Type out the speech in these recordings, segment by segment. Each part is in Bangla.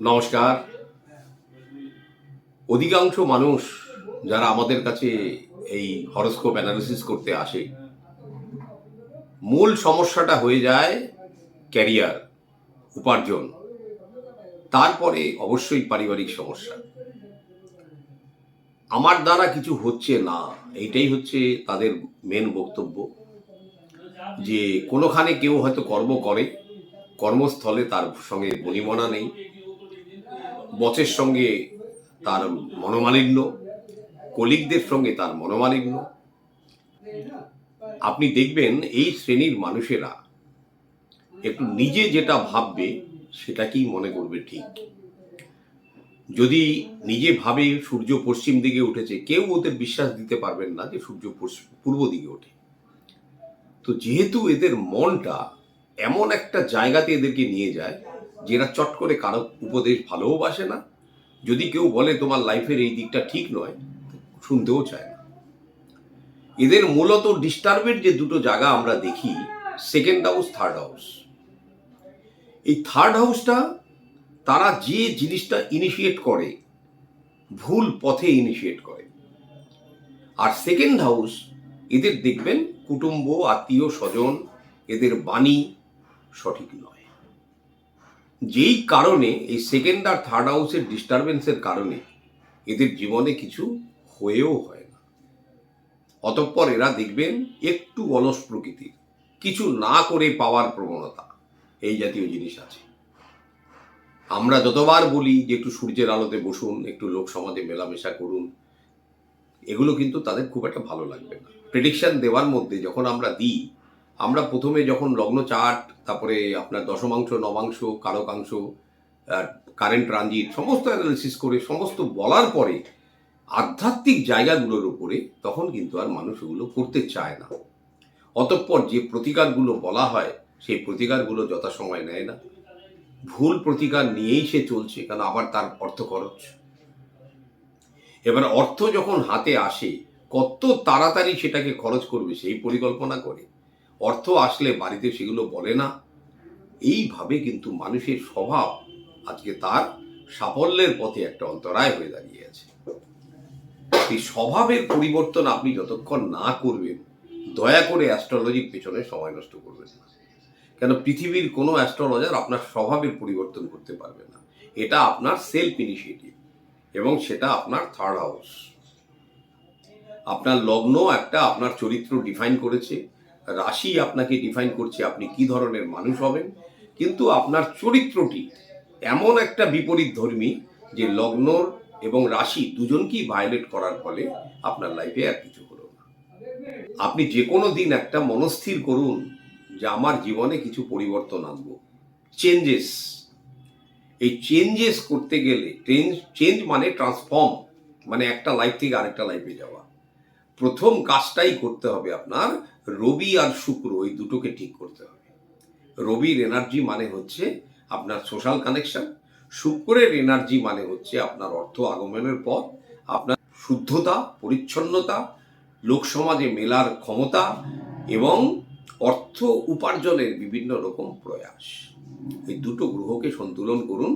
নমস্কার। অধিকাংশ মানুষ যারা আমাদের কাছে এই হরোস্কোপ অ্যানালিসিস করতে আসে, মূল সমস্যাটা হয়ে যায় ক্যারিয়ার, উপার্জন, তারপরে অবশ্যই পারিবারিক সমস্যা। আমার দ্বারা কিছু হচ্ছে না, এইটাই হচ্ছে তাদের মেন বক্তব্য। যে কোনোখানে কেউ হয়তো কর্ম করে, কর্মস্থলে তার সঙ্গে বনিবনা নেই, বসের সঙ্গে তার মনোমালিন্য, কলিগদের সঙ্গে তার মনোমালিন্য। আপনি দেখবেন এই শ্রেণীর মানুষেরা একটু নিজে যেটা ভাববে সেটাকেই মনে করবে ঠিক। যদি নিজে ভাবে সূর্য পশ্চিম দিকে উঠেছে, কেউ ওদের বিশ্বাস দিতে পারবেন না যে সূর্য পূর্ব দিকে ওঠে। তো যেহেতু এদের মনটা এমন একটা জায়গাতে এদেরকে নিয়ে যায়, যেটা চট করে কারো উপদেশ ভালোবাসে না। যদি কেউ বলে তোমার লাইফের এই দিকটা ঠিক নয়, শুনতেও চায় না। এদের মূলত ডিস্টার্বের যে দুটো জায়গা আমরা দেখি, সেকেন্ড হাউস, থার্ড হাউস। এই থার্ড হাউসটা তারা যে জিনিসটা ইনিশিয়েট করে, ভুল পথে ইনিশিয়েট করে। আর সেকেন্ড হাউস এদের দেখবেন কুটুম্ব, আত্মীয় স্বজন, এদের বাণী সঠিক নয়। যেই কারণে এই সেকেন্ড আর থার্ড হাউসের ডিস্টারবেন্সের কারণে এদের জীবনে কিছু হয়েও হয় না। অতঃপর এরা দেখবেন একটু অলস প্রকৃতির, কিছু না করে পাওয়ার প্রবণতা, এই জাতীয় জিনিস আছে। আমরা যতবার বলি যে একটু সূর্যের আলোতে বসুন, একটু লোক সমাজে মেলামেশা করুন, এগুলো কিন্তু তাদের খুব একটা ভালো লাগবে না। প্রেডিকশন দেওয়ার মধ্যে যখন আমরা দিই, আমরা প্রথমে যখন লগ্ন চার্ট, তারপরে আপনার দশমাংশ, নবাংশ, কারকাংশ, কারেন্ট ট্রানজিট সমস্ত অ্যানালিসিস করে সমস্ত বলার পরে আধ্যাত্মিক জায়গাগুলোর উপরে তখন কিন্তু আর মানুষ এগুলো করতে চায় না। অতঃপর যে প্রতিকারগুলো বলা হয়, সেই প্রতিকারগুলো যথাসময় নেয় না, ভুল প্রতিকার নিয়েই সে চলছে, কারণ আবার তার অর্থ খরচ। এবার অর্থ যখন হাতে আসে, কত তাড়াতাড়ি সেটাকে খরচ করবে সেই পরিকল্পনা করে। অর্থ আসলে বাড়িতে সেগুলো বলে না। এইভাবে কিন্তু মানুষের স্বভাব আজকে তার সাফল্যের পথে একটা অন্তরায় হয়ে দাঁড়িয়ে আছে। এই স্বভাবের পরিবর্তন আপনি যতক্ষণ না করবেন, দয়া করে অ্যাস্ট্রোলজির পেছনে সময় নষ্ট করবেন না। কেন পৃথিবীর কোনো অ্যাস্ট্রোলজার আপনার স্বভাবের পরিবর্তন করতে পারবে না। এটা আপনার সেলফ ইনিশিয়েটিভ, এবং সেটা আপনার থার্ড হাউস। আপনার লগ্ন একটা আপনার চরিত্র ডিফাইন করেছে, রাশি আপনাকে ডিফাইন করছে আপনি কি ধরনের মানুষ হবেন। কিন্তু আপনার চরিত্রটি এমন একটা বিপরীত ধর্মী যে লগ্ন এবং রাশি দুজনকেই ভায়োলেট করার ফলে আপনার লাইফে আর কিছু হলো না। আপনি যে কোনো দিন একটা মনস্থির করুন যে আমার জীবনে কিছু পরিবর্তন আনবো, চেঞ্জেস। এই চেঞ্জেস করতে গেলে, চেঞ্জ মানে ট্রান্সফর্ম, মানে একটা লাইফ থেকে আরেকটা লাইফে যাওয়া। প্রথম কাজটাই করতে হবে আপনার রবি আর শুক্র, এই দুটোকে ঠিক করতে হবে। রবির এনার্জি মানে হচ্ছে আপনার সোশ্যাল কানেকশন, শুক্রের এনার্জি মানে হচ্ছে আপনার অর্থ আগমনের পথ, আপনার শুদ্ধতা, পরিচ্ছন্নতা, লোক সমাজে মেলার ক্ষমতা এবং অর্থ উপার্জনের বিভিন্ন রকম প্রয়াস। এই দুটো গ্রহকে সন্তুলন করুন।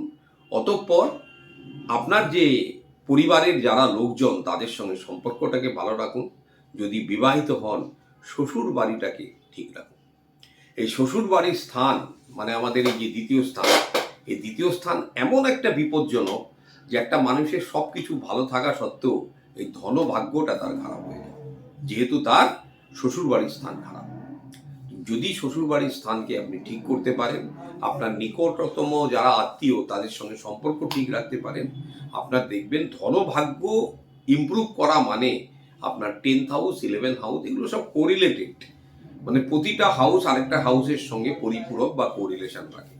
অতঃপর আপনার যে পরিবারের যারা লোকজন, তাদের সঙ্গে সম্পর্কটাকে ভালো রাখুন। যদি বিবাহিত হন, শ্বশুর বাড়িটাকে ঠিক রাখুন। এই শ্বশুর বাড়ির স্থান মানে আমাদের এই যে দ্বিতীয় স্থান, এই দ্বিতীয় স্থান এমন একটা বিপজ্জনক যে একটা মানুষের সব কিছু ভালো থাকা সত্ত্বেও এই ধনভাগ্যটা তার খারাপ হয়ে যায়, যেহেতু তার শ্বশুর বাড়ির স্থান খারাপ। যদি শ্বশুর বাড়ির স্থানকে আপনি ঠিক করতে পারেন, আপনার নিকটতম যারা আত্মীয় তাদের সঙ্গে সম্পর্ক ঠিক রাখতে পারেন, আপনার দেখবেন ধনভাগ্য ইমপ্রুভ করা মানে আপনার 10th হাউস, 11th হাউস, এগুলো সব কোরিলেটেড। মানে প্রতিটা হাউস আরেকটা হাউসের সঙ্গে পরিপূরক বা কোরিলেশন রাখে।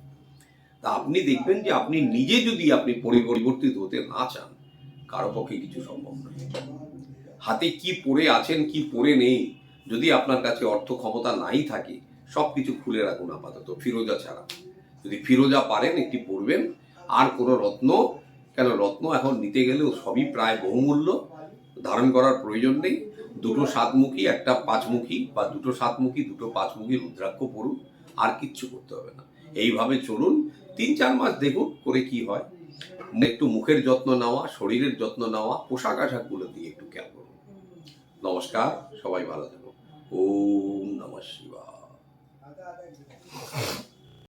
তা আপনি দেখবেন যে আপনি নিজে যদি আপনি পরিবর্তিত হতে না চান, কারো পক্ষে কিছু সম্ভব নয়। হাতে কি পড়ে আছেন, কি পড়ে নেই, যদি আপনার কাছে অর্থ ক্ষমতা নাই থাকে, সব কিছু খুলে রাখুন আপাতত, ফিরোজা ছাড়া। যদি ফিরোজা পারেন একটি পড়বেন। আর কোনো রত্ন, কেন রত্ন এখন নিতে গেলেও সবই প্রায় বহুমূল্য, ধারণ করার প্রয়োজন নেই। দুটো সাতমুখী, একটা পাঁচমুখী, বা দুটো সাতমুখী, দুটো পাঁচমুখী রুদ্রাক্ষ পড়ুন, আর কিচ্ছু করতে হবে না। এইভাবে চলুন, 3-4 মাস দেখুন করে কি হয়। একটু মুখের যত্ন নেওয়া, শরীরের যত্ন নেওয়া, পোশাক আশাকগুলো দিয়ে একটু খেয়াল করুন। নমস্কার, সবাই ভালো থাকুন। ওম নমঃ শিবায়।